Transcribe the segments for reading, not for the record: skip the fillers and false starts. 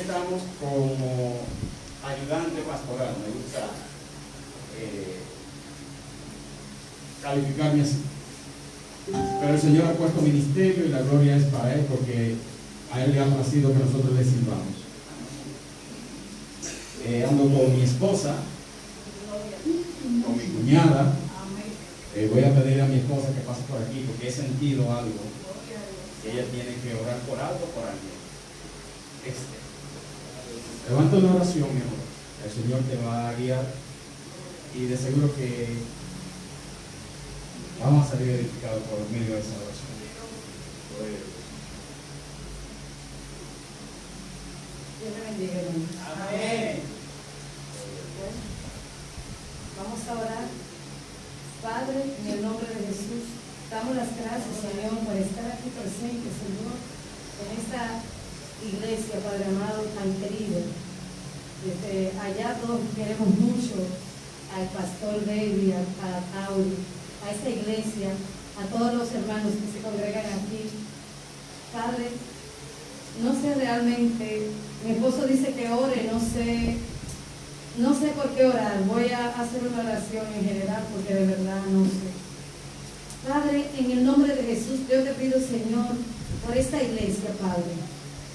estamos como ayudante pastoral, me gusta calificarme así. Pero el Señor ha puesto ministerio y la gloria es para Él, porque a Él le ha placido que nosotros le sirvamos. Ando con mi esposa, con mi cuñada. Voy a pedir a mi esposa que pase por aquí, porque he sentido algo que ella tiene que orar por algo, por alguien. Levanta una oración, mi amor. El Señor te va a guiar y de seguro que vamos a salir edificados por medio de esa oración. Dios te bendiga, hermano. Amén. Vamos a orar. Padre, en el nombre de Jesús, damos las gracias, Señor, por estar aquí presente, Señor, en esta iglesia, Padre amado, tan querida. Desde allá todos queremos mucho al pastor David, a Tauri, a esta iglesia, a todos los hermanos que se congregan aquí. Padre, no sé realmente, mi esposo dice que ore, no sé por qué orar. Voy a hacer una oración en general porque de verdad no sé. Padre, en el nombre de Jesús, yo te pido, Señor, por esta iglesia, Padre.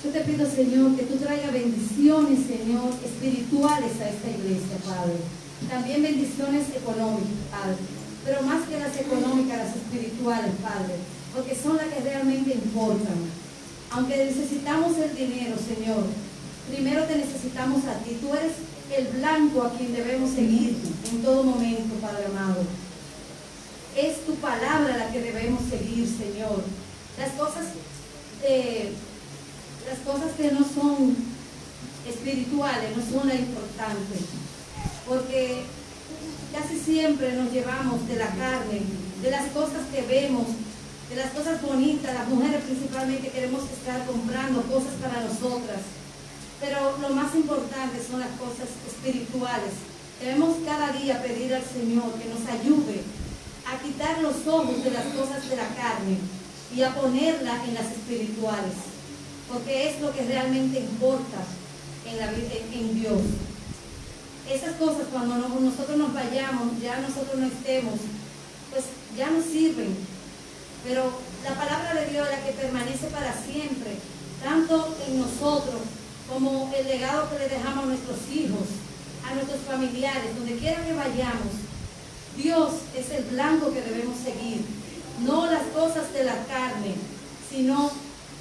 Yo te pido, Señor, que tú traigas bendiciones, Señor, espirituales a esta iglesia, Padre. También bendiciones económicas, Padre. Pero más que las económicas, las espirituales, Padre. Porque son las que realmente importan. Aunque necesitamos el dinero, Señor, primero te necesitamos a ti. Tú eres el blanco a quien debemos seguir en todo momento, Padre amado. Es tu palabra la que debemos seguir, Señor. Las cosas que no son espirituales no son las importantes, porque casi siempre nos llevamos de la carne, de las cosas que vemos, de las cosas bonitas. Las mujeres principalmente queremos estar comprando cosas para nosotras. Pero lo más importante son las cosas espirituales. Debemos cada día pedir al Señor que nos ayude a quitar los ojos de las cosas de la carne y a ponerla en las espirituales, porque es lo que realmente importa en la vida, en Dios. Esas cosas, cuando nosotros nos vayamos, ya nosotros no estemos, pues ya no sirven. Pero la palabra de Dios es la que permanece para siempre, tanto en nosotros como el legado que le dejamos a nuestros hijos, a nuestros familiares, donde quiera que vayamos. Dios es el blanco que debemos seguir, no las cosas de la carne, sino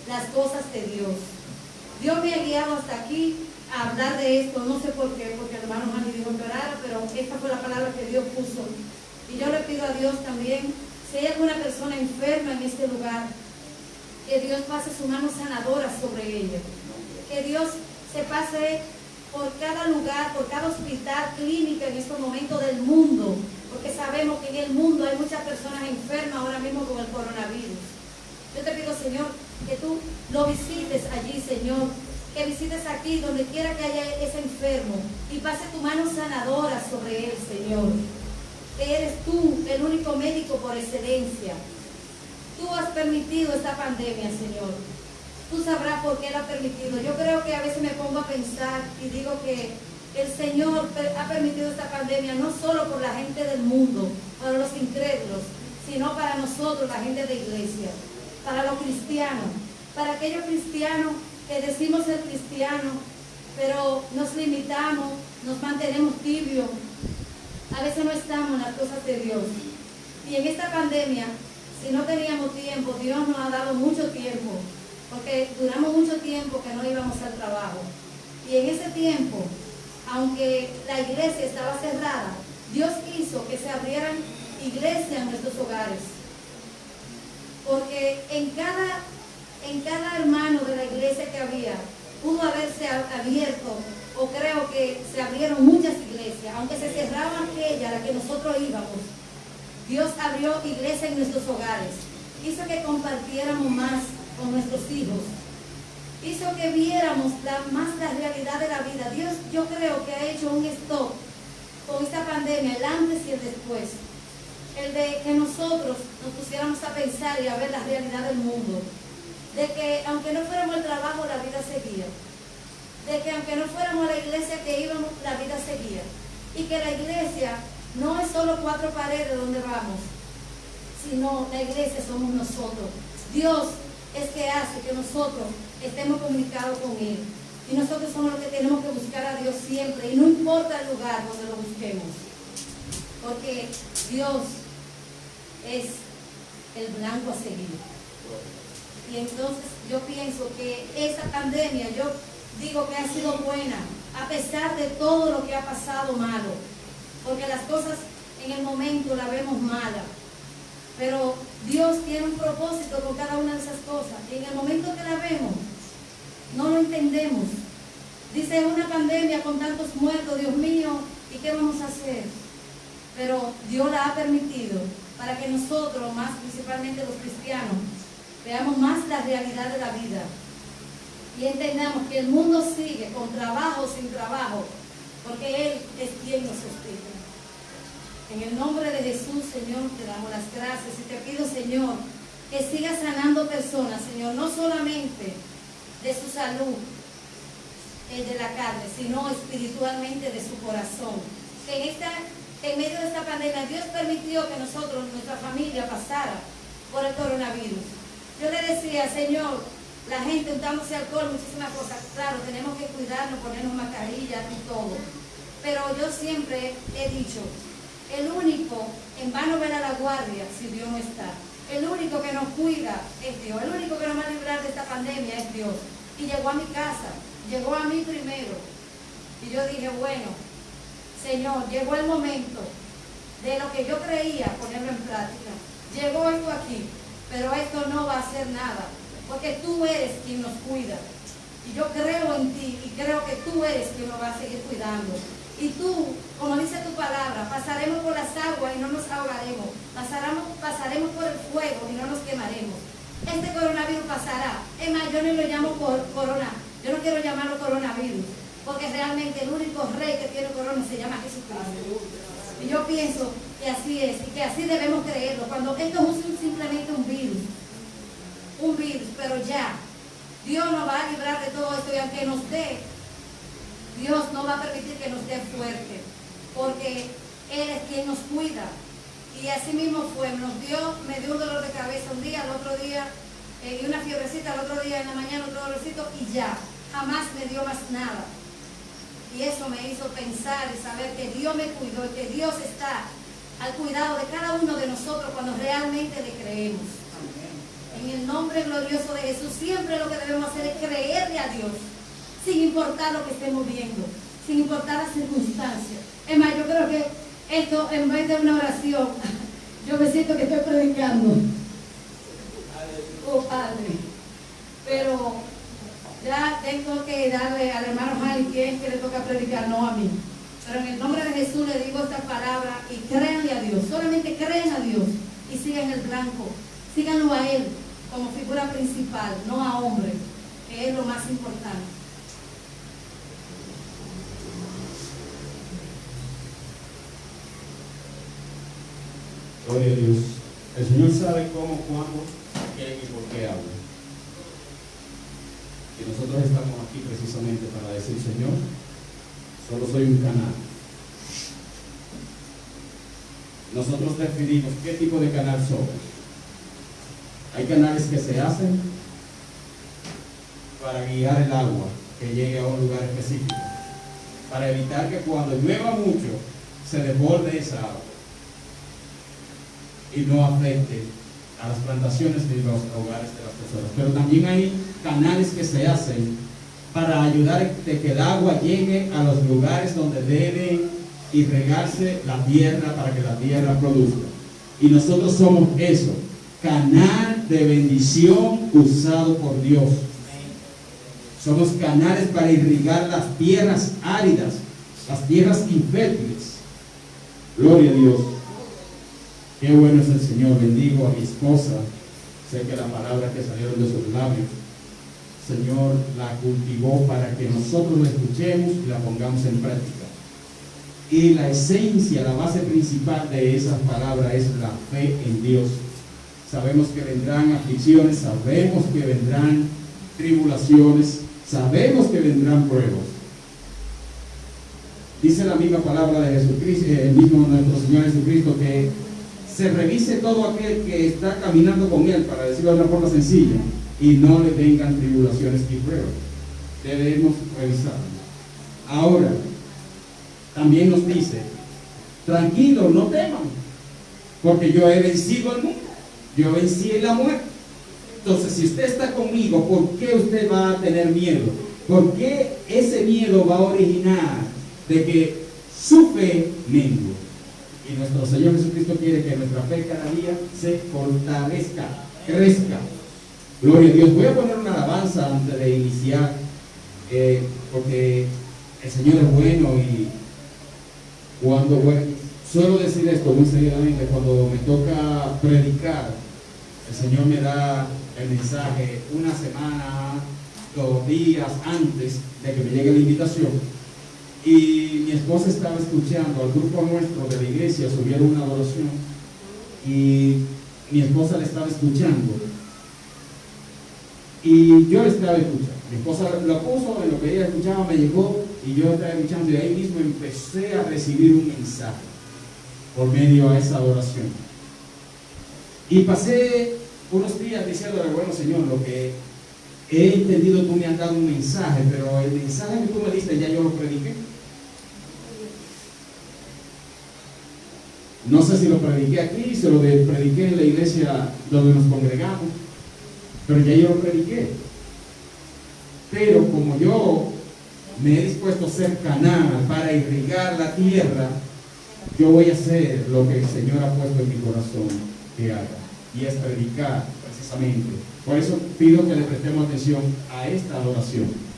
las cosas de Dios. Dios me ha guiado hasta aquí a hablar de esto, no sé por qué, porque el hermano Manny dijo que orara, pero esta fue la palabra que Dios puso. Y yo le pido a Dios también, si hay alguna persona enferma en este lugar, que Dios pase su mano sanadora sobre ella. Que Dios se pase por cada lugar, por cada hospital, clínica en estos momentos del mundo, porque sabemos que en el mundo hay muchas personas enfermas ahora mismo con el coronavirus. Yo te pido, Señor, que tú lo visites allí, Señor, que visites aquí, donde quiera que haya ese enfermo, y pase tu mano sanadora sobre él, Señor, que eres tú el único médico por excelencia. Tú has permitido esta pandemia, Señor. Tú sabrás por qué la ha permitido. Yo creo que a veces me pongo a pensar y digo que el Señor ha permitido esta pandemia no solo por la gente del mundo, para los incrédulos, sino para nosotros, la gente de iglesia, para los cristianos, para aquellos cristianos que decimos ser cristianos, pero nos limitamos, nos mantenemos tibios, a veces no estamos en las cosas de Dios. Y en esta pandemia, si no teníamos tiempo, Dios nos ha dado mucho tiempo, porque duramos mucho tiempo que no íbamos al trabajo. Y en ese tiempo, aunque la iglesia estaba cerrada, Dios hizo que se abrieran iglesias en nuestros hogares. Porque en cada hermano de la iglesia que había, pudo haberse abierto, o creo que se abrieron muchas iglesias, aunque se cerraba aquella a la que nosotros íbamos. Dios abrió iglesia en nuestros hogares, hizo que compartiéramos más con nuestros hijos, hizo que viéramos más la realidad de la vida. Dios, yo creo que ha hecho un stop con esta pandemia, el antes y el después, el de que nosotros nos pusiéramos a pensar y a ver la realidad del mundo, de que aunque no fuéramos al trabajo, la vida seguía, de que aunque no fuéramos a la iglesia que íbamos, la vida seguía. Y que la iglesia no es solo 4 paredes donde vamos, sino la iglesia somos nosotros. Dios es que hace que nosotros estemos comunicados con Él. Y nosotros somos los que tenemos que buscar a Dios siempre. Y no importa el lugar donde lo busquemos. Porque Dios es el blanco a seguir. Y entonces yo pienso que esa pandemia, yo digo que ha sido buena, a pesar de todo lo que ha pasado malo. Porque las cosas en el momento las vemos malas. Pero Dios tiene un propósito con cada una de esas cosas. Y en el momento que la vemos, no lo entendemos. Dice, una pandemia con tantos muertos, Dios mío, ¿y qué vamos a hacer? Pero Dios la ha permitido para que nosotros, más principalmente los cristianos, veamos más la realidad de la vida. Y entendamos que el mundo sigue con trabajo o sin trabajo, porque Él es quien nos sostiene. En el nombre de Jesús, Señor, te damos las gracias y te pido, Señor, que sigas sanando personas, Señor, no solamente de su salud, de la carne, sino espiritualmente de su corazón. Que en medio de esta pandemia, Dios permitió que nosotros, nuestra familia, pasara por el coronavirus. Yo le decía, Señor, la gente untándose alcohol, muchísimas cosas. Claro, tenemos que cuidarnos, ponernos mascarillas y todo. Pero yo siempre he dicho, el único, en vano ver a la guardia si Dios no está. El único que nos cuida es Dios. El único que nos va a librar de esta pandemia es Dios. Y llegó a mi casa, llegó a mí primero. Y yo dije, bueno, Señor, llegó el momento de lo que yo creía ponerlo en práctica. Llegó esto aquí, pero esto no va a hacer nada, porque tú eres quien nos cuida. Y yo creo en ti y creo que tú eres quien nos va a seguir cuidando. Y tú, como dice tu palabra, pasaremos por las aguas y no nos ahogaremos. Pasaremos por el fuego y no nos quemaremos. Este coronavirus pasará. Es más, yo no lo llamo corona. Yo no quiero llamarlo coronavirus, porque realmente el único rey que tiene corona se llama Jesucristo. Y yo pienso que así es, y que así debemos creerlo. Cuando esto es simplemente un virus, pero ya, Dios nos va a librar de todo esto, y aunque nos dé, Dios no va a permitir que nos dé fuerte, porque Él es quien nos cuida. Y así mismo fue, me dio un dolor de cabeza un día, al otro día, y una fiebrecita, al otro día en la mañana otro dolorcito, y ya, jamás me dio más nada. Y eso me hizo pensar y saber que Dios me cuidó y que Dios está al cuidado de cada uno de nosotros cuando realmente le creemos. En el nombre glorioso de Jesús, siempre lo que debemos hacer es creerle a Dios, sin importar lo que estemos viendo, sin importar las circunstancias. Es más, yo creo que esto, en vez de una oración, yo me siento que estoy predicando. Oh, Padre. Pero ya tengo que darle al hermano Jali que es que le toca predicar, no a mí. Pero en el nombre de Jesús le digo esta palabra y créanle a Dios. Solamente creen a Dios y sigan el blanco. Síganlo a Él como figura principal, no a hombre, que es lo más importante. Gloria a Dios. El Señor sabe cómo, cuándo, qué y por qué habla. Y nosotros estamos aquí precisamente para decir, Señor, solo soy un canal. Nosotros definimos qué tipo de canal somos. Hay canales que se hacen para guiar el agua que llegue a un lugar específico, para evitar que cuando llueva mucho se desborde esa agua y no afecte a las plantaciones y los hogares de las personas. Pero también hay canales que se hacen para ayudar a que el agua llegue a los lugares donde debe irrigarse la tierra para que la tierra produzca. Y nosotros somos eso, canal de bendición usado por Dios. Somos canales para irrigar las tierras áridas, las tierras infértiles. Gloria a Dios. Qué bueno es el Señor. Bendigo a mi esposa. Sé que la palabra que salieron de sus labios, Señor, la cultivó para que nosotros la escuchemos y la pongamos en práctica. Y la esencia, la base principal de esas palabras es la fe en Dios. Sabemos que vendrán aflicciones, sabemos que vendrán tribulaciones, Sabemos que vendrán pruebas. Dice la misma palabra de Jesucristo, el mismo nuestro Señor Jesucristo, que se revise todo aquel que está caminando con Él, para decirlo de una forma sencilla, y no le vengan tribulaciones y pruebas. Debemos revisarlo. Ahora, también nos dice, tranquilos, no teman, porque yo he vencido al mundo, yo vencí la muerte. Entonces, si usted está conmigo, ¿por qué usted va a tener miedo? ¿Por qué ese miedo va a originar de que su fe mengue? Y nuestro Señor Jesucristo quiere que nuestra fe cada día se fortalezca, crezca. Gloria a Dios. Voy a poner una alabanza antes de iniciar, porque el Señor es bueno, y suelo decir esto muy seriamente, cuando me toca predicar, el Señor me da el mensaje una semana, 2 días antes de que me llegue la invitación. Y mi esposa estaba escuchando al grupo nuestro de la iglesia, subieron una adoración, y mi esposa le estaba escuchando, y yo le estaba escuchando. Mi esposa lo puso, en lo que ella escuchaba me llegó, y yo estaba escuchando, y ahí mismo empecé a recibir un mensaje por medio de esa adoración. Y pasé unos días diciéndole, bueno, Señor, lo que he entendido, tú me has dado un mensaje, pero el mensaje que tú me diste ya yo lo prediqué. No sé si lo prediqué aquí, si lo prediqué en la iglesia donde nos congregamos, pero ya yo lo prediqué. Pero como yo me he dispuesto a ser canal para irrigar la tierra, yo voy a hacer lo que el Señor ha puesto en mi corazón que haga, y es predicar precisamente. Por eso pido que le prestemos atención a esta adoración.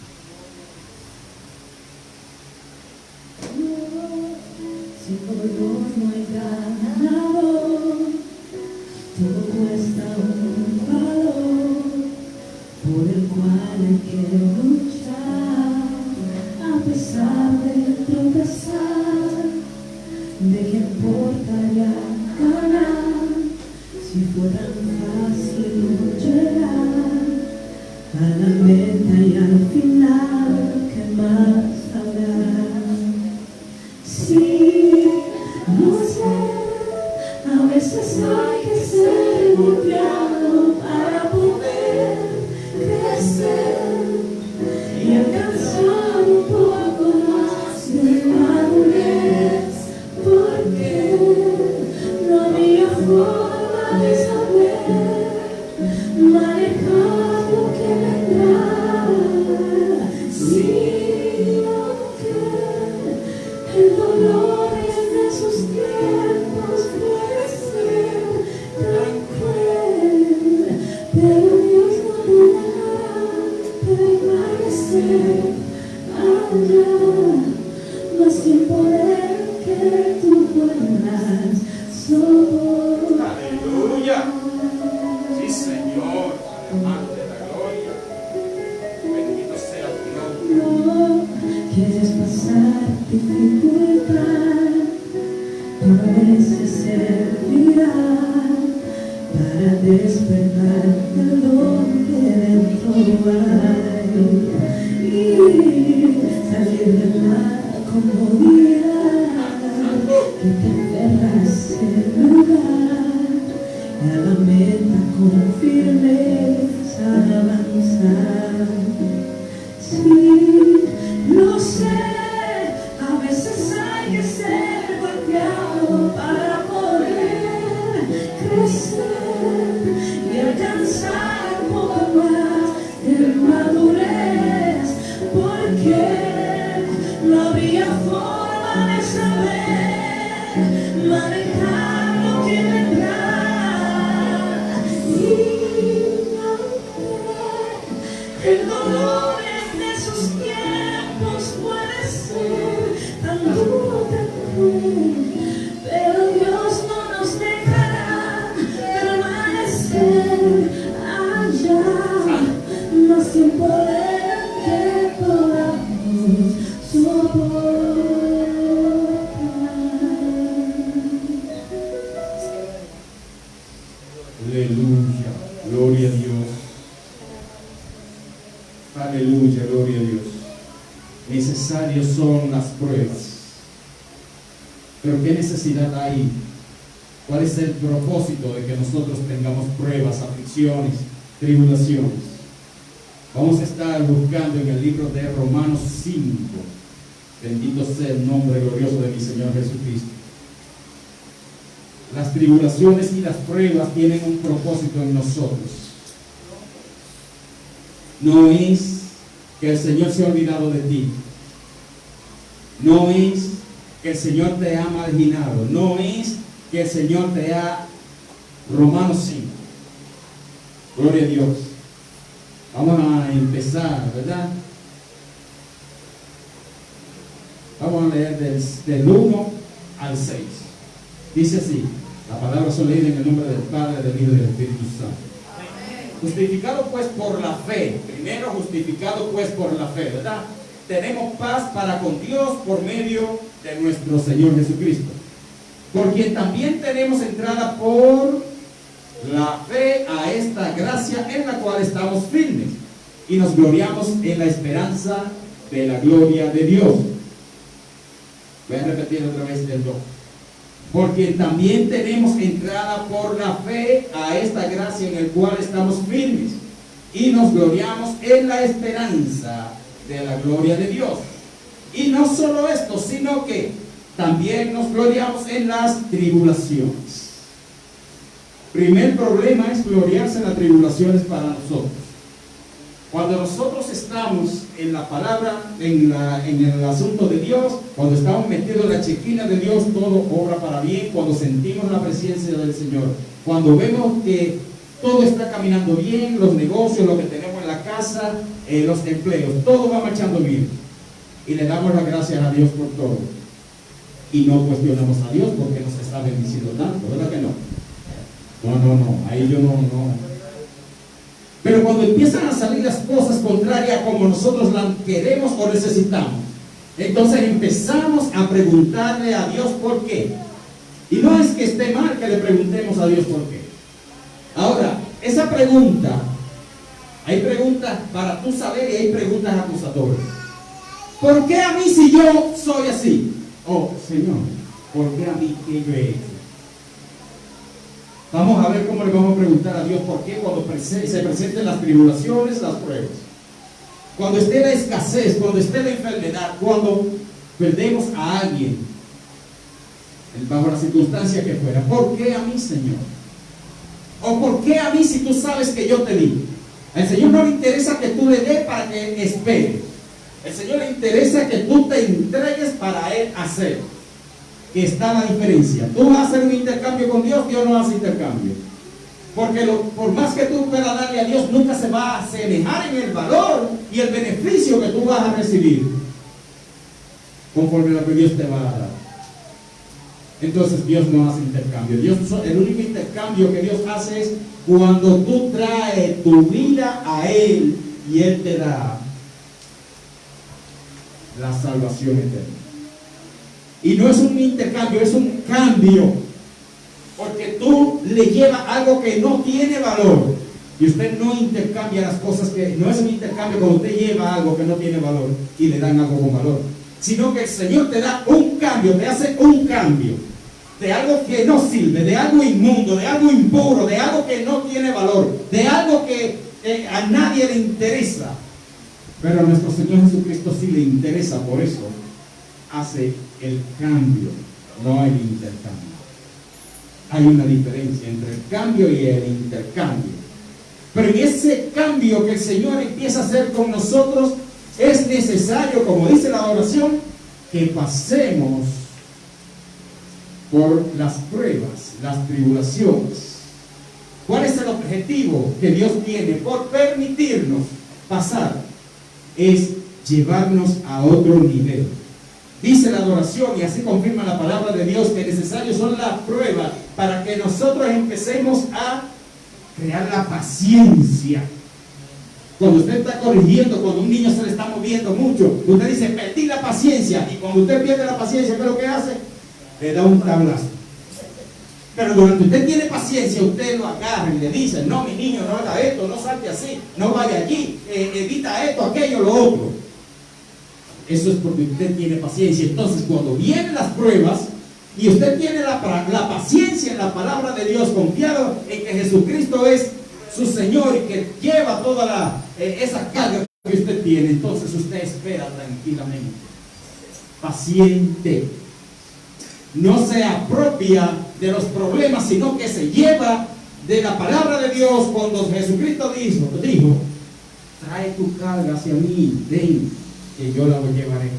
Si por vos no hay ganador, todo cuesta un valor por el cual hay que luchar, a pesar de tropezar. ¿De qué importaría ganar si fue tan fácil llegar a la meta y al final? ¿Qué más habrá? Sí, no sé, a veces hay que ser golpeado para poder crecer y alcanzar un poco más de madurez, porque no había forma de saber manejar lo que vendrá. Sí, aunque el dolor en esos tiempos puede ser tan cruel, pero Dios no me dejará permanecer allá, más tiempo de que tú puedas soportar. ¡Aleluya! Sí, Señor, amante de la gloria, bendito sea tu nombre. No quieres pasar dificultad, pero a veces servirá para despertar el don que dentro hay y salir de la comodidad que te aferras en lugar, y a la meta con firmeza avanzar. Sí, lo sé, a veces hay que ser golpeado para poder crecer y alcanzar un poco más de madurez, porque no había forma de saber manejar lo que vendrá. Y aunque el dolor en esos tiempos puede ser tan duro, tan cruel, pero Dios no nos dejará permanecer allá, más tiempo de que podamos soportar. Aleluya, gloria a Dios. Aleluya, gloria a Dios. Necesarios son las pruebas. Pero ¿qué necesidad hay? ¿Cuál es el propósito de que nosotros tengamos pruebas, aflicciones, tribulaciones? Vamos a estar buscando en el libro de Romanos 5. Bendito sea el nombre glorioso de mi Señor Jesucristo. Las tribulaciones y las pruebas tienen un propósito en nosotros. No es que el Señor se ha olvidado de ti. No es que el Señor te ha marginado. No es que el Señor te ha... Romanos 5. Gloria a Dios. Vamos a empezar, ¿verdad? Vamos a leer del 1 al 6. Dice así: la palabra son leídas en el nombre del Padre, del Hijo y del Espíritu Santo. Justificado pues por la fe. Primero justificado pues por la fe, ¿verdad? Tenemos paz para con Dios por medio de nuestro Señor Jesucristo, por quien también tenemos entrada por la fe a esta gracia en la cual estamos firmes y nos gloriamos en la esperanza de la gloria de Dios. Voy a repetir otra vez el 2. Porque también tenemos entrada por la fe a esta gracia en el cual estamos firmes y nos gloriamos en la esperanza de la gloria de Dios. Y no solo esto, sino que también nos gloriamos en las tribulaciones. Primer problema es gloriarse en las tribulaciones para nosotros. Cuando nosotros estamos en la palabra, en el asunto de Dios, cuando estamos metidos en la chequina de Dios, todo obra para bien. Cuando sentimos la presencia del Señor, cuando vemos que todo está caminando bien, los negocios, lo que tenemos en la casa, los empleos, todo va marchando bien, y le damos las gracias a Dios por todo, y no cuestionamos a Dios porque nos está bendiciendo tanto, ¿verdad que no? No, ahí yo no. Pero cuando empiezan a salir las cosas contrarias como nosotros las queremos o necesitamos, entonces empezamos a preguntarle a Dios por qué. Y no es que esté mal que le preguntemos a Dios por qué. Ahora, esa pregunta, hay preguntas para tú saber y hay preguntas acusatorias. ¿Por qué a mí si yo soy así? Oh, Señor, ¿por qué a mí qué yo he hecho? Vamos a ver cómo le vamos a preguntar a Dios por qué cuando se presenten las tribulaciones, las pruebas. Cuando esté la escasez, cuando esté la enfermedad, cuando perdemos a alguien, bajo la circunstancia que fuera. ¿Por qué a mí, Señor? ¿O por qué a mí si tú sabes que yo te di? Al Señor no le interesa que tú le des para que espere. Al Señor le interesa que tú te entregues para Él hacer. Que está la diferencia. Tú vas a hacer un intercambio con Dios, Dios no hace intercambio. Porque por más que tú puedas darle a Dios, nunca se va a asemejar en el valor y el beneficio que tú vas a recibir conforme a lo que Dios te va a dar. Entonces Dios no hace intercambio. El único intercambio que Dios hace es cuando tú traes tu vida a Él y Él te da la salvación eterna. Y no es un intercambio, es un cambio. Porque tú le llevas algo que no tiene valor. Y usted no intercambia las cosas que... No es un intercambio cuando usted lleva algo que no tiene valor y le dan algo con valor. Sino que el Señor te da un cambio, te hace un cambio. De algo que no sirve, de algo inmundo, de algo impuro, de algo que no tiene valor, de algo que a nadie le interesa. Pero a nuestro Señor Jesucristo sí le interesa, por eso hace el cambio, no el intercambio. Hay una diferencia entre el cambio y el intercambio. Pero en ese cambio que el Señor empieza a hacer con nosotros, es necesario, como dice la oración, que pasemos por las pruebas, las tribulaciones. ¿Cuál es el objetivo que Dios tiene por permitirnos pasar? Es llevarnos a otro nivel. Dice la adoración, y así confirma la palabra de Dios, que necesarios son las pruebas para que nosotros empecemos a crear la paciencia. Cuando usted está corrigiendo, cuando un niño se le está moviendo mucho, usted dice, perdí la paciencia. Y cuando usted pierde la paciencia, ¿qué es lo que hace? Le da un tablazo. Pero durante usted tiene paciencia, usted lo agarra y le dice, no, mi niño, no haga esto, no salte así, no vaya allí, evita esto, aquello, lo otro. Eso es porque usted tiene paciencia. Entonces, cuando vienen las pruebas y usted tiene la paciencia en la palabra de Dios, confiado en que Jesucristo es su Señor y que lleva toda esa carga que usted tiene, entonces usted espera tranquilamente, paciente. No se apropia de los problemas, sino que se lleva de la palabra de Dios. Cuando Jesucristo dijo, trae tu carga hacia mí, ven, que yo la llevaré.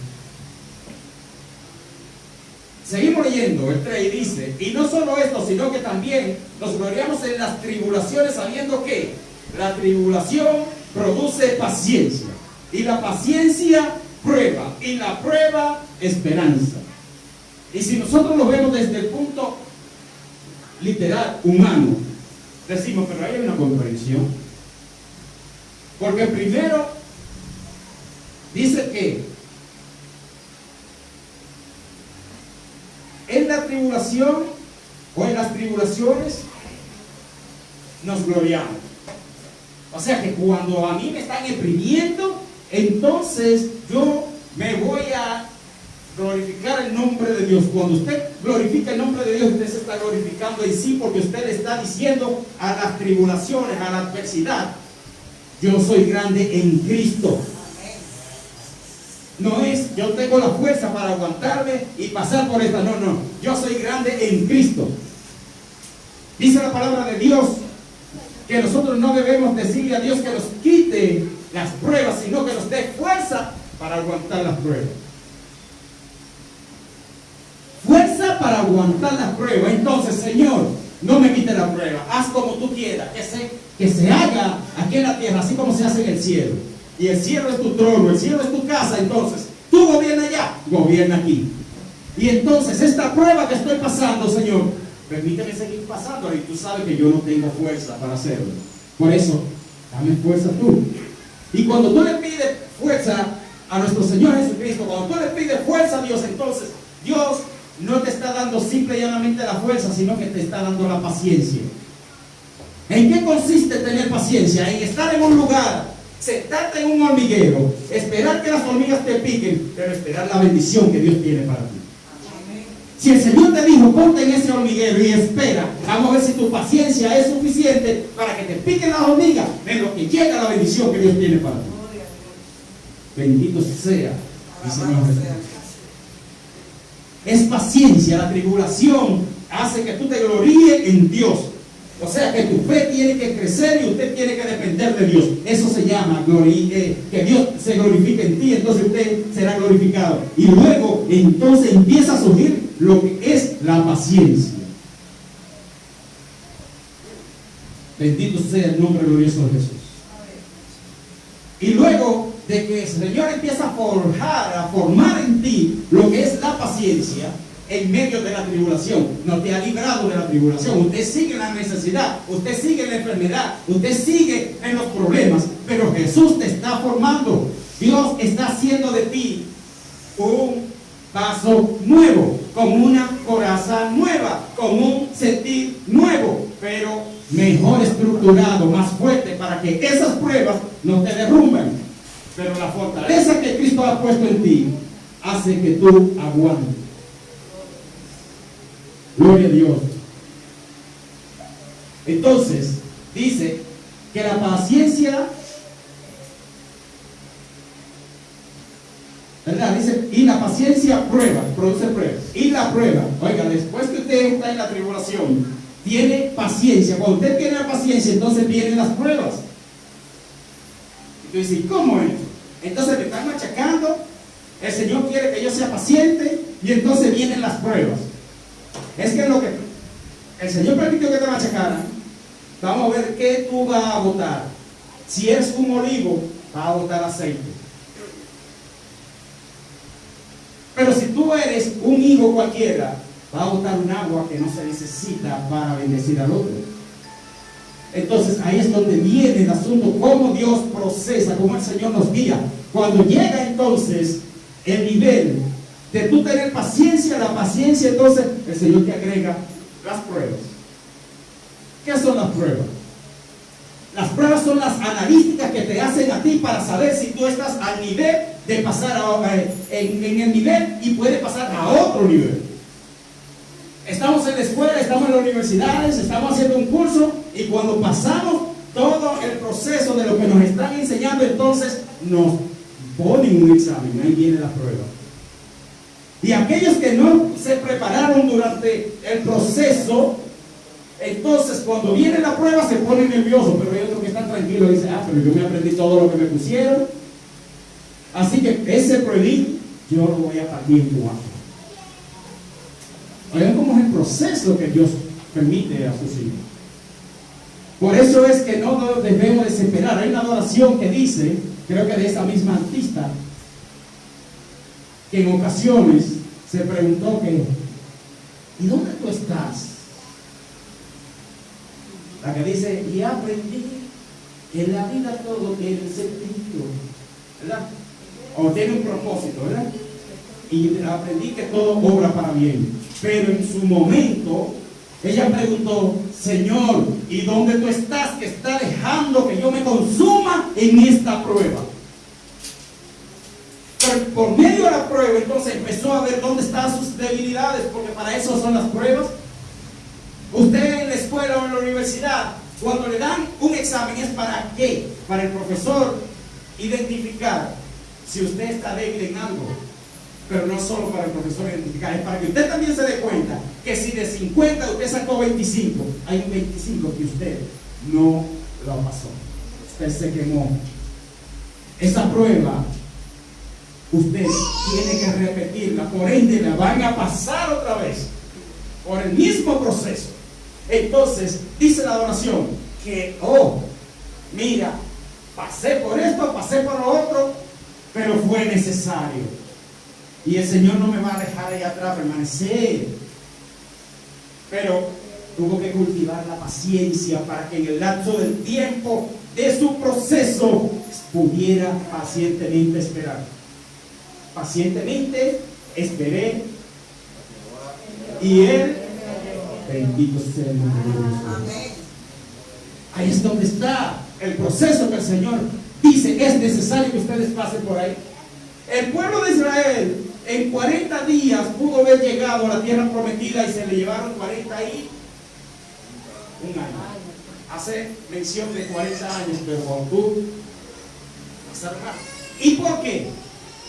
Seguimos leyendo el 3 y dice, y no solo esto, sino que también nos gloriamos en las tribulaciones, sabiendo que la tribulación produce paciencia, y la paciencia prueba, y la prueba esperanza. Y si nosotros lo vemos desde el punto literal, humano, decimos, pero hay una contradicción. Porque primero dice que en la tribulación o en las tribulaciones nos gloriamos. O sea que cuando a mí me están oprimiendo, entonces yo me voy a glorificar el nombre de Dios. Cuando usted glorifica el nombre de Dios, usted se está glorificando en sí, porque usted le está diciendo a las tribulaciones, a la adversidad, yo soy grande en Cristo. No es, yo tengo la fuerza para aguantarme y pasar por esta. No, no, yo soy grande en Cristo. Dice la palabra de Dios que nosotros no debemos decirle a Dios que nos quite las pruebas, sino que nos dé fuerza para aguantar las pruebas. Fuerza para aguantar la prueba. Entonces, Señor, no me quite la prueba, haz como tú quieras, que se haga aquí en la tierra, así como se hace en el cielo. Y el cielo es tu trono, el cielo es tu casa. Entonces, tú gobierna allá, gobierna aquí. Y entonces, esta prueba que estoy pasando, Señor, permíteme seguir pasándola, y tú sabes que yo no tengo fuerza para hacerlo. Por eso, dame fuerza tú. Y cuando tú le pides fuerza a nuestro Señor Jesucristo, cuando tú le pides fuerza a Dios, entonces Dios no te está dando simple y llanamente la fuerza, sino que te está dando la paciencia. ¿En qué consiste tener paciencia? En estar en un lugar, sentarte en un hormiguero, esperar que las hormigas te piquen, pero esperar la bendición que Dios tiene para ti. Si el Señor te dijo, ponte en ese hormiguero y espera, vamos a ver si tu paciencia es suficiente para que te piquen las hormigas, en lo que llega la bendición que Dios tiene para ti. Bendito sea el Señor Jesús. Es paciencia. La tribulación hace que tú te gloríes en Dios. O sea que tu fe tiene que crecer y usted tiene que depender de Dios. Eso se llama que Dios se glorifique en ti, entonces usted será glorificado. Y luego entonces empieza a surgir lo que es la paciencia. Bendito sea el nombre glorioso de Jesús. Y luego de que el Señor empieza a formar en ti lo que es la paciencia en medio de la tribulación, no te ha librado de la tribulación. Usted sigue en la necesidad, usted sigue en la enfermedad, usted sigue en los problemas, pero Jesús te está formando. Dios está haciendo de ti un vaso nuevo, con una coraza nueva, con un sentir nuevo, pero mejor estructurado, más fuerte, para que esas pruebas no te derrumben. Pero la fortaleza que Cristo ha puesto en ti hace que tú aguantes. Gloria a Dios. Entonces, dice que la paciencia, ¿verdad? Dice, y la paciencia prueba, produce pruebas. Y la prueba, oiga, después que usted está en la tribulación, tiene paciencia. Cuando usted tiene la paciencia, entonces vienen las pruebas. Y tú dices, ¿cómo es? Entonces me están machacando, el Señor quiere que yo sea paciente, y entonces vienen las pruebas. Es que lo que el Señor permitió que te machacaran, vamos a ver qué tú vas a botar. Si eres un olivo, vas a botar aceite. Pero si tú eres un higo cualquiera, vas a botar un agua que no se necesita para bendecir al otro. Entonces ahí es donde viene el asunto, cómo Dios procesa, cómo el Señor nos guía. Cuando llega entonces el nivel de tú tener paciencia, la paciencia, entonces el Señor te agrega las pruebas. ¿Qué son las pruebas? Las pruebas son las analíticas que te hacen a ti para saber si tú estás al nivel de pasar en el nivel y puedes pasar a otro nivel. Estamos en la escuela, estamos en las universidades, estamos haciendo un curso y cuando pasamos todo el proceso de lo que nos están enseñando, entonces nos ponen un examen, ahí viene la prueba. Y aquellos que no se prepararon durante el proceso, entonces cuando viene la prueba se ponen nerviosos, pero hay otros que están tranquilos y dicen, pero yo me aprendí todo lo que me pusieron, así que ese prohibir yo lo voy a partir en tu acto. Vean cómo es el proceso que Dios permite a sus hijos. Por eso es que no nos debemos desesperar. Hay una adoración que dice, creo que de esa misma artista, que en ocasiones se preguntó que, ¿y dónde tú estás? La que dice, y aprendí que en la vida todo tiene sentido, ¿verdad? O tiene un propósito, ¿verdad? Y aprendí que todo obra para bien. Pero en su momento, ella preguntó, Señor, ¿y dónde tú estás que está dejando que yo me consuma en esta prueba? Pero por medio de la prueba, entonces empezó a ver dónde están sus debilidades, porque para eso son las pruebas. Usted en la escuela o en la universidad, cuando le dan un examen, ¿es para qué? Para el profesor identificar si usted está débil en algo. Pero no solo para el profesor identificar, es para que usted también se dé cuenta que si de 50 usted sacó 25, hay un 25 que usted no lo pasó. Usted se quemó. Esa prueba usted tiene que repetirla, por ende la van a pasar otra vez por el mismo proceso. Entonces dice la adoración que, mira, pasé por esto, pasé por lo otro, pero fue necesario. Y el Señor no me va a dejar ahí atrás, permanecer. Pero tuvo que cultivar la paciencia para que en el lapso del tiempo de su proceso pudiera pacientemente esperar. Pacientemente esperé. Y Él, bendito sea el nombre de Dios. Ahí es donde está el proceso que el Señor dice, es necesario que ustedes pasen por ahí. El pueblo de Israel en 40 días pudo haber llegado a la tierra prometida y se le llevaron 40 y un año. Hace mención de 40 años, pero cuando tú pasaron más. ¿Y por qué?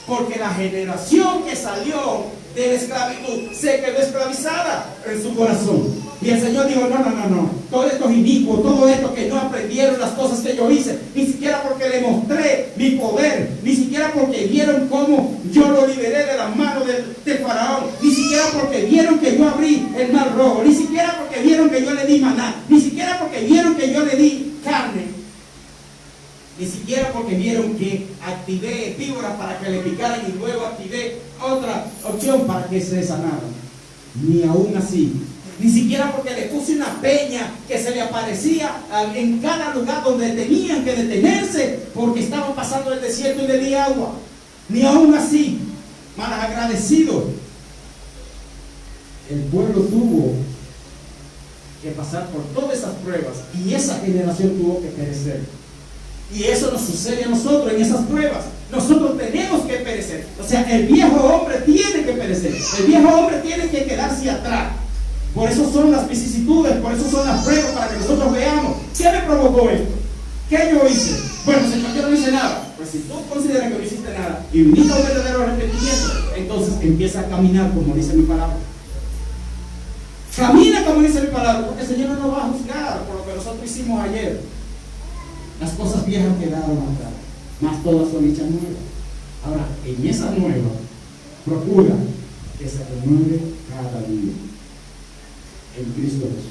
Porque la generación que salió de la esclavitud se quedó esclavizada en su corazón. Y el Señor dijo, no, todo esto es inicuo, todo esto que no aprendieron las cosas que yo hice, ni siquiera porque le mostré mi poder, ni siquiera porque vieron cómo yo lo liberé de las manos del faraón, ni siquiera porque vieron que yo abrí el mar rojo, ni siquiera porque vieron que yo le di maná, ni siquiera porque vieron que yo le di carne, ni siquiera porque vieron que activé víboras para que le picaran y luego activé otra opción para que se sanaran. Ni aún así. Ni siquiera porque le puse una peña que se le aparecía en cada lugar donde tenían que detenerse porque estaban pasando el desierto y le di agua. Ni aún así, malagradecido. El pueblo tuvo que pasar por todas esas pruebas y esa generación tuvo que perecer. Y eso nos sucede a nosotros en esas pruebas. Nosotros tenemos que perecer. O sea, el viejo hombre tiene que perecer. El viejo hombre tiene que quedarse atrás. Por eso son las vicisitudes, por eso son las pruebas, para que nosotros veamos qué me provocó esto, qué yo hice. Bueno, Señor, yo no hice nada. Pues si tú consideras que no hiciste nada y viniste a un verdadero arrepentimiento, entonces empieza a caminar como dice mi palabra. Camina como dice mi palabra, porque el Señor no nos va a juzgar por lo que nosotros hicimos ayer. Las cosas viejas quedaron atrás, más todas son hechas nuevas. Ahora, en esa nueva, procura que se renueve cada día en Cristo Jesús.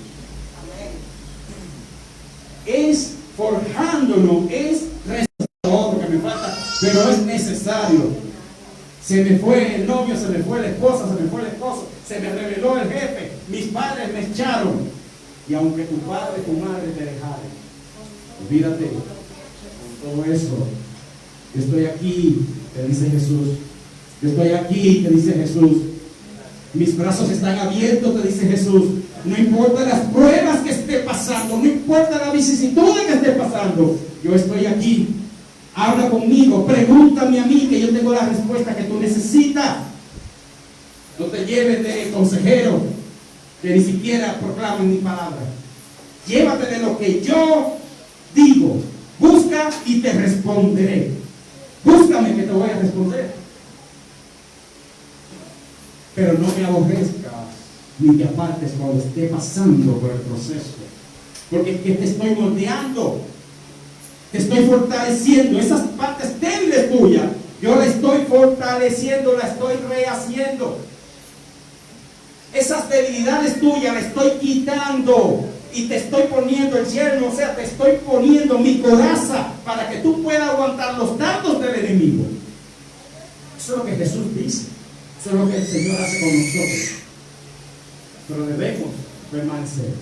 Es forjándonos, es restaurador, que me falta, pero es necesario. Se me fue el novio, se me fue la esposa, se me fue el esposo, se me rebeló el jefe, mis padres me echaron. Y aunque tu padre y tu madre te dejaren, olvídate con todo eso. Yo estoy aquí, te dice Jesús. Yo estoy aquí, te dice Jesús. Mis brazos están abiertos, te dice Jesús. No importa las pruebas que estén esté pasando, no importa la vicisitud que esté pasando, yo estoy aquí. Habla conmigo, pregúntame a mí, que yo tengo la respuesta que tú necesitas. No te lleves de consejero que ni siquiera proclaman mi palabra. Llévate de lo que yo digo. Busca y te responderé. Búscame que te voy a responder. Pero no me aborrezcas ni te apartes cuando esté pasando por el proceso. Porque es que te estoy moldeando. Te estoy fortaleciendo. Esas partes débiles tuyas, yo la estoy fortaleciendo, la estoy rehaciendo. Esas debilidades tuyas las estoy quitando. Y te estoy poniendo el yermo, o sea, te estoy poniendo mi coraza para que tú puedas aguantar los dardos del enemigo. Eso es lo que Jesús dice. Eso es lo que el Señor hace con nosotros. Pero debemos permanecer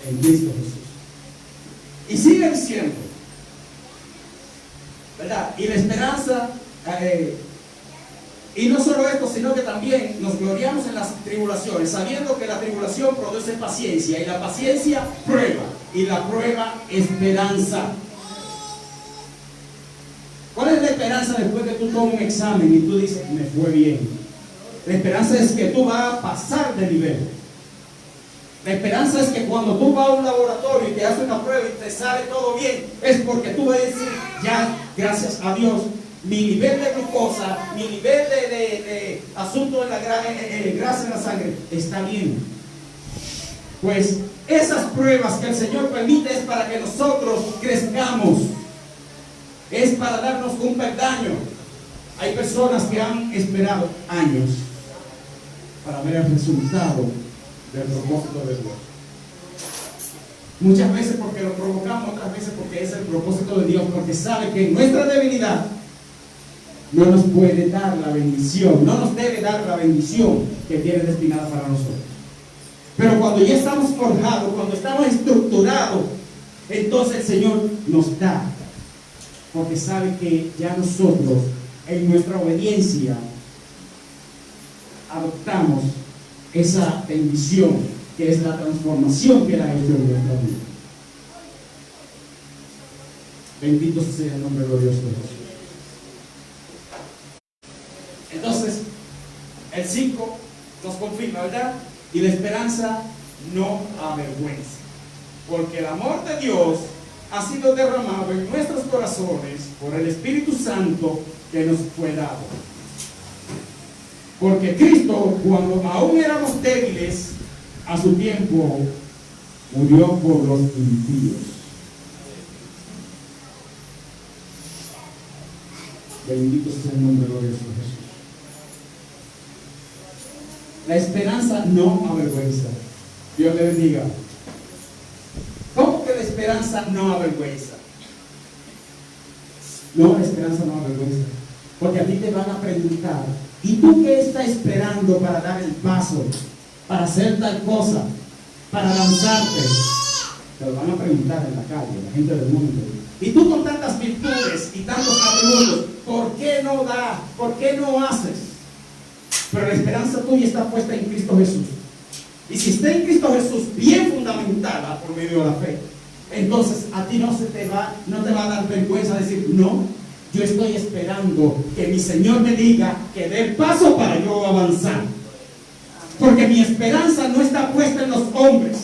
en Cristo Jesús. Y sigue diciendo, ¿verdad? Y la esperanza, y no solo esto, sino que también nos gloriamos en las tribulaciones, sabiendo que la tribulación produce paciencia, y la paciencia prueba, y la prueba esperanza. ¿Cuál es la esperanza después que tú tomas un examen y tú dices, me fue bien? La esperanza es que tú vas a pasar de nivel. La esperanza es que cuando tú vas a un laboratorio y te haces una prueba y te sale todo bien, es porque tú vas a decir, ya, gracias a Dios, mi nivel de glucosa, mi nivel de asunto de la grasa en la sangre está bien. Pues esas pruebas que el Señor permite es para que nosotros crezcamos. Es para darnos un peldaño. Hay personas que han esperado años para ver el resultado del propósito de Dios. Muchas veces porque lo provocamos, otras veces porque es el propósito de Dios, porque sabe que en nuestra debilidad no nos puede dar la bendición, no nos debe dar la bendición que tiene destinada para nosotros. Pero cuando ya estamos forjados, cuando estamos estructurados, entonces el Señor nos da, porque sabe que ya nosotros en nuestra obediencia adoptamos esa bendición que es la transformación que Él ha hecho en nuestra vida. Bendito sea el nombre glorioso de Jesús. Entonces, el 5 nos confirma, ¿verdad? Y la esperanza no avergüenza, porque el amor de Dios ha sido derramado en nuestros corazones por el Espíritu Santo que nos fue dado. Porque Cristo, cuando aún éramos débiles, a su tiempo murió por los impíos. Bendito sea el nombre glorioso de Jesús. La esperanza no avergüenza. Dios le bendiga. ¿Cómo que la esperanza no avergüenza? No, la esperanza no avergüenza. Porque a ti te van a preguntar, ¿y tú qué estás esperando para dar el paso? Para hacer tal cosa, para lanzarte. Te lo van a preguntar en la calle, la gente del mundo. Y tú con tantas virtudes y tantos atributos, ¿por qué no das? ¿Por qué no haces? Pero la esperanza tuya está puesta en Cristo Jesús. Y si está en Cristo Jesús bien fundamentada por medio de la fe, entonces a ti no te va a dar vergüenza decir, no, yo estoy esperando que mi Señor me diga que dé el paso para yo avanzar. Porque mi esperanza no está puesta en los hombres.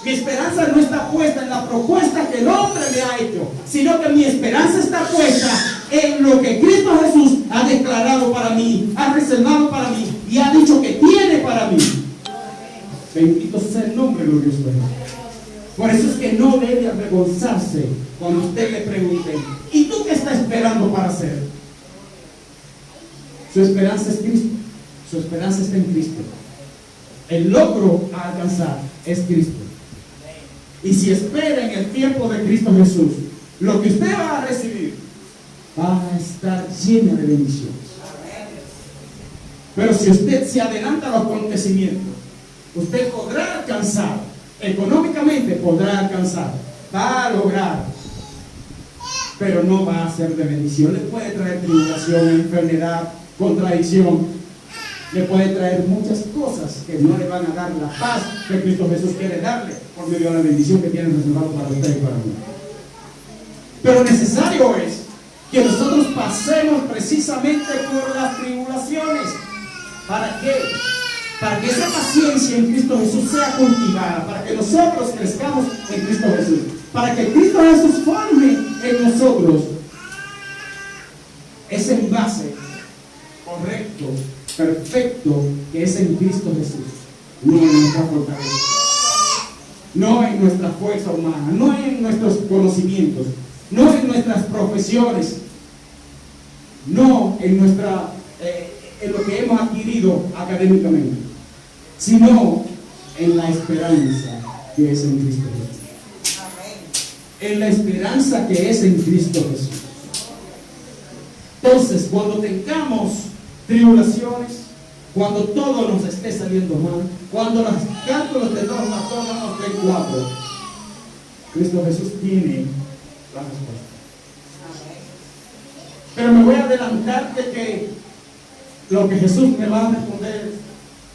Mi esperanza no está puesta en la propuesta que el hombre me ha hecho, sino que mi esperanza está puesta en lo que Cristo Jesús ha declarado para mí, ha reservado para mí y ha dicho que tiene para mí. Bendito sea el nombre glorioso de Dios. Por eso es que no debe avergonzarse cuando usted le pregunte, ¿y tú qué estás esperando para hacer? Su esperanza es Cristo. Su esperanza está en Cristo. El logro a alcanzar es Cristo. Y si espera en el tiempo de Cristo Jesús, lo que usted va a recibir va a estar lleno de bendiciones. Pero si usted se adelanta a los acontecimientos, usted podrá alcanzar, económicamente podrá alcanzar, va a lograr, pero no va a ser de bendición. Le puede traer tribulación, enfermedad, contradicción. le puede traer muchas cosas que no le van a dar la paz que Cristo Jesús quiere darle por medio de la bendición que tiene reservado para usted y para mí. Pero necesario es que nosotros pasemos precisamente por las tribulaciones. ¿Para qué? Para que esa paciencia en Cristo Jesús sea cultivada, para que nosotros crezcamos en Cristo Jesús, para que Cristo Jesús forme en nosotros ese envase correcto, perfecto, que es en Cristo Jesús, no en nuestra fortaleza, no en nuestra fuerza humana, no en nuestros conocimientos, no en nuestras profesiones, no en lo que hemos adquirido académicamente, sino en la esperanza que es en Cristo Jesús. En la esperanza que es en Cristo Jesús. Entonces, cuando tengamos tribulaciones, cuando todo nos esté saliendo mal, cuando los cálculos de 2 más 2 no nos den 4, Cristo Jesús tiene la respuesta. Pero me voy a adelantar de que lo que Jesús me va a responder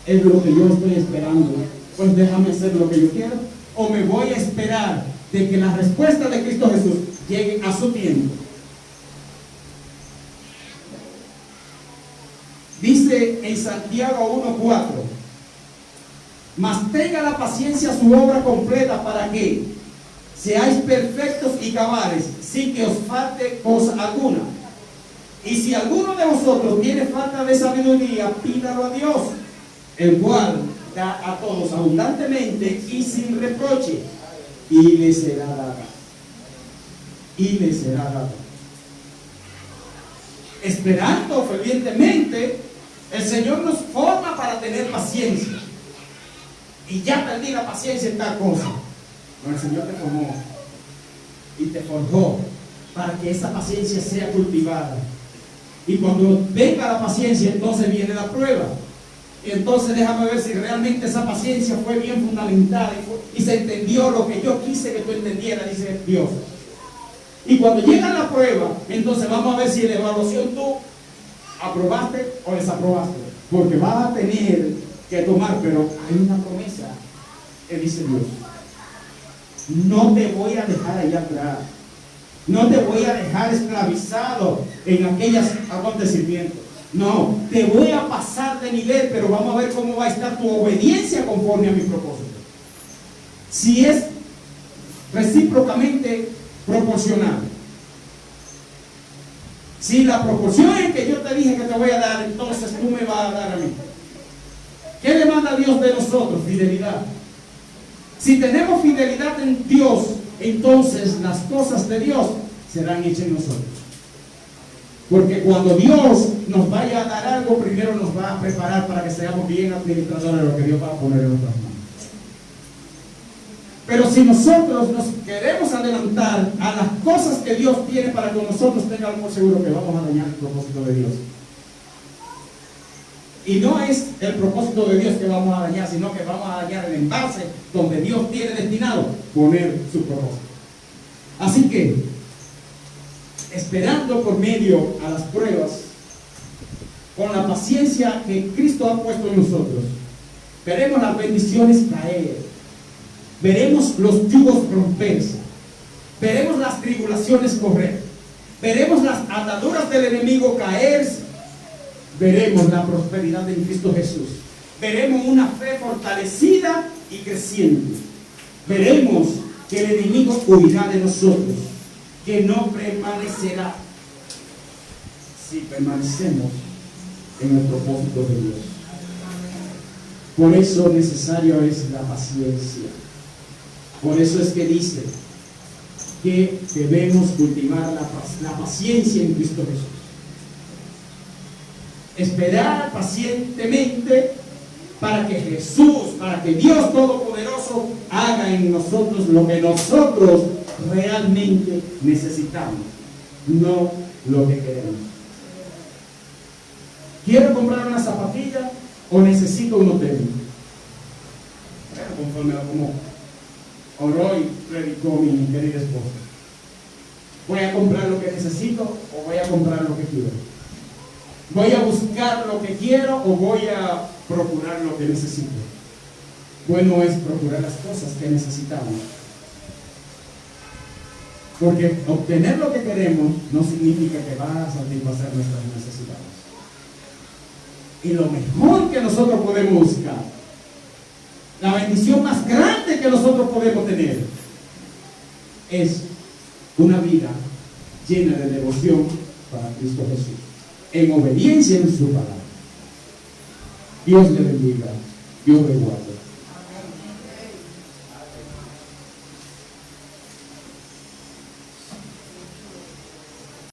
es lo que yo estoy esperando. Pues déjame hacer lo que yo quiero, o me voy a esperar de que la respuesta de Cristo Jesús llegue a su tiempo. Dice en Santiago 1:4: mas tenga la paciencia su obra completa, para que seáis perfectos y cabales, sin que os falte cosa alguna. Y si alguno de vosotros tiene falta de sabiduría, pídalo a Dios, el cual da a todos abundantemente y sin reproche, y le será dada. Y le será dada. Esperando fervientemente, el Señor nos forma para tener paciencia. Y ya perdí la paciencia en tal cosa. Pero el Señor te formó y te forjó para que esa paciencia sea cultivada. Y cuando venga la paciencia, entonces viene la prueba. Y entonces déjame ver si realmente esa paciencia fue bien fundamentada y se entendió lo que yo quise que tú entendieras, dice Dios. Y cuando llega la prueba, entonces vamos a ver si en la evaluación tú aprobaste o desaprobaste. Porque vas a tener que tomar, pero hay una promesa que dice Dios: no te voy a dejar allá atrás. No te voy a dejar esclavizado en aquellos acontecimientos. No, te voy a pasar de nivel, pero vamos a ver cómo va a estar tu obediencia conforme a mi propósito. Si es recíprocamente proporcional. Si la proporción es que yo te dije que te voy a dar, entonces tú me vas a dar a mí. ¿Qué demanda Dios de nosotros? Fidelidad. Si tenemos fidelidad en Dios, entonces las cosas de Dios serán hechas en nosotros. Porque cuando Dios nos vaya a dar algo, primero nos va a preparar para que seamos bien administradores de lo que Dios va a poner en nuestras manos. Pero si nosotros nos queremos adelantar a las cosas que Dios tiene para que nosotros tengamos por seguro que vamos a dañar el propósito de Dios. Y no es el propósito de Dios que vamos a dañar, sino que vamos a dañar el envase donde Dios tiene destinado poner su propósito. Así que, esperando por medio a las pruebas, con la paciencia que Cristo ha puesto en nosotros, veremos las bendiciones caer, veremos los yugos romperse, veremos las tribulaciones correr, veremos las ataduras del enemigo caerse, veremos la prosperidad de Cristo Jesús, veremos una fe fortalecida y creciente, veremos que el enemigo huirá de nosotros, que no permanecerá si permanecemos en el propósito de Dios. Por eso necesario es la paciencia. Por eso es que dice que debemos cultivar la paciencia en Cristo Jesús. Esperar pacientemente para que Jesús, para que Dios Todopoderoso haga en nosotros lo que nosotros realmente necesitamos, no lo que queremos. ¿Quiero comprar una zapatilla o necesito un hotel? Conforme a como oró y predicó mi querida esposa. ¿Voy a comprar lo que necesito o voy a comprar lo que quiero? ¿Voy a buscar lo que quiero o voy a procurar lo que necesito? Bueno es procurar las cosas que necesitamos. Porque obtener lo que queremos no significa que va a satisfacer nuestras necesidades. Y lo mejor que nosotros podemos buscar, la bendición más grande que nosotros podemos tener, es una vida llena de devoción para Cristo Jesús, en obediencia en su palabra. Dios le bendiga, Dios le guarde.